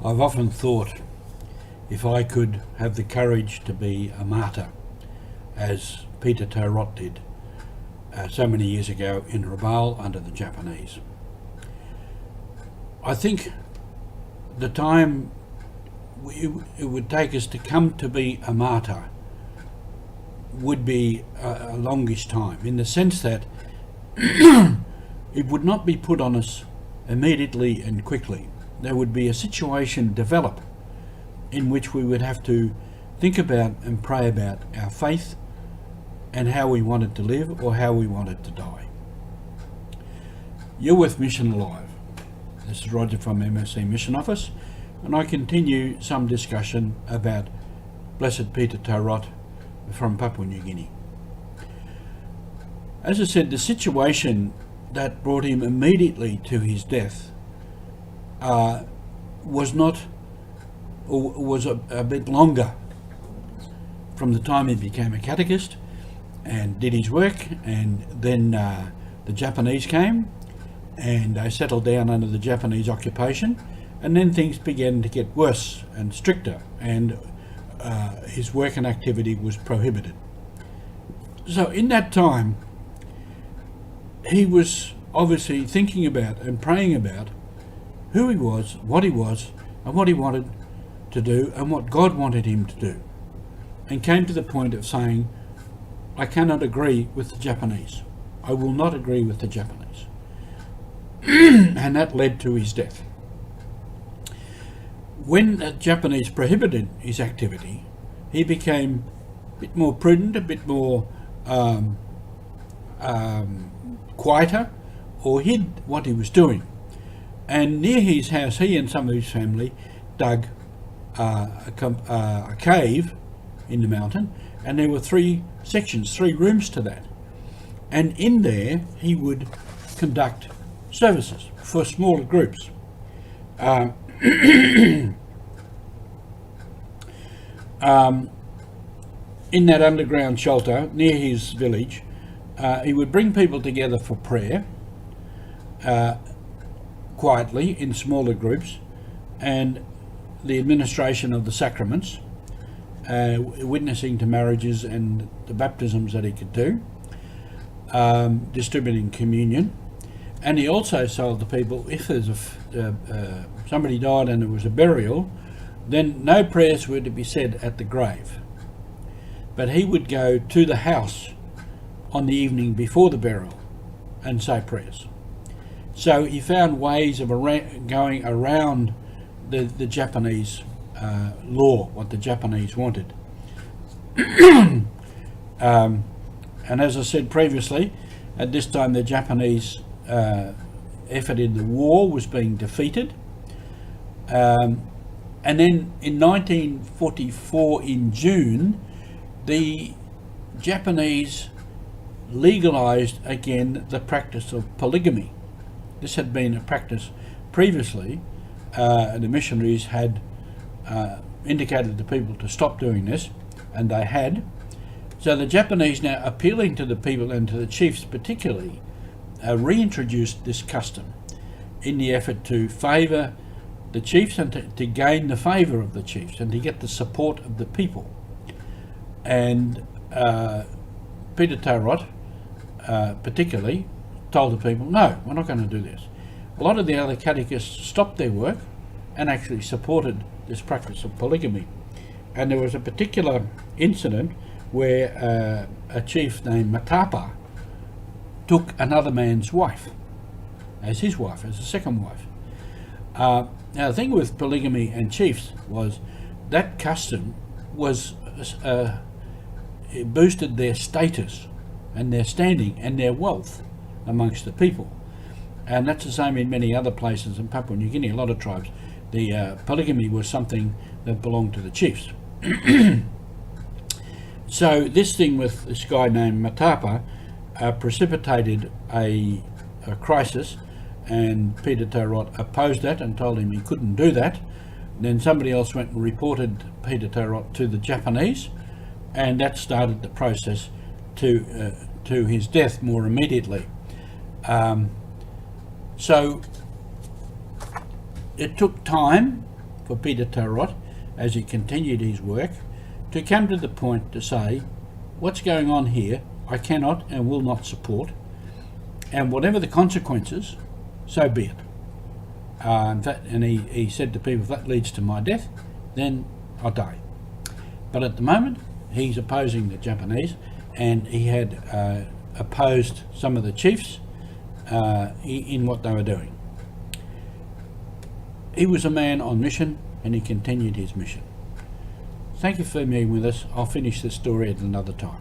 I've often thought if I could have the courage to be a martyr, as Peter Tarot did so many years ago in Rabaul under the Japanese. I think the time it would take us to come to be a martyr would be a longish time, in the sense that it would not be put on us immediately and quickly. There would be a situation develop in which we would have to think about and pray about our faith and how we wanted to live or how we wanted to die. You're with Mission Alive. This is Roger from MSC Mission Office, and I continue some discussion about Blessed Peter Tarot from Papua New Guinea. As I said, the situation that brought him immediately to his death was a bit longer, from the time he became a catechist and did his work, and then the Japanese came and they settled down under the Japanese occupation, and then things began to get worse and stricter, and his work and activity was prohibited. So in that time he was obviously thinking about and praying about who he was, and what he wanted to do and what God wanted him to do, and came to the point of saying, I cannot agree with the Japanese. I will not agree with the Japanese. And that led to his death. When the Japanese prohibited his activity, he became a bit more prudent, a bit more quieter, or hid what he was doing. And near his house, he and some of his family dug a cave in the mountain, and there were three rooms to that. And in there he would conduct services for smaller groups. In that underground shelter near his village, he would bring people together for prayer, quietly in smaller groups, and the administration of the sacraments, witnessing to marriages and the baptisms that he could do, distributing communion. And he also told the people, if there's somebody died and there was a burial, then no prayers were to be said at the grave, but he would go to the house on the evening before the burial and say prayers. So he found ways of going around the Japanese law, what the Japanese wanted. And as I said previously, at this time the Japanese effort in the war was being defeated. And then in 1944 in June, the Japanese legalized again the practice of polygamy. This had been a practice previously. The missionaries had indicated to people to stop doing this, and they had. So the Japanese, now appealing to the people and to the chiefs particularly, reintroduced this custom in the effort to favour the chiefs and to gain the favour of the chiefs and to get the support of the people. And Peter Tarot particularly told the people, no, we're not going to do this. A lot of the other catechists stopped their work and actually supported this practice of polygamy. And there was a particular incident where a chief named Matapa took another man's wife as his wife, as a second wife. Now the thing with polygamy and chiefs was that custom was it boosted their status and their standing and their wealth amongst the people. And that's the same in many other places in Papua New Guinea, a lot of tribes. The polygamy was something that belonged to the chiefs. So this thing with this guy named Matapa precipitated a crisis, and Peter Tarot opposed that and told him he couldn't do that. Then somebody else went and reported Peter Tarot to the Japanese, and that started the process to his death more immediately. So it took time for Peter Tarrott, as he continued his work, to come to the point to say, what's going on here I cannot and will not support, and whatever the consequences, so be it. And he said to people, if that leads to my death, then I'll die. But at the moment, he's opposing the Japanese, and he had opposed some of the chiefs in what they were doing. He was a man on mission, and he continued his mission. Thank you for being with us. I'll finish this story at another time.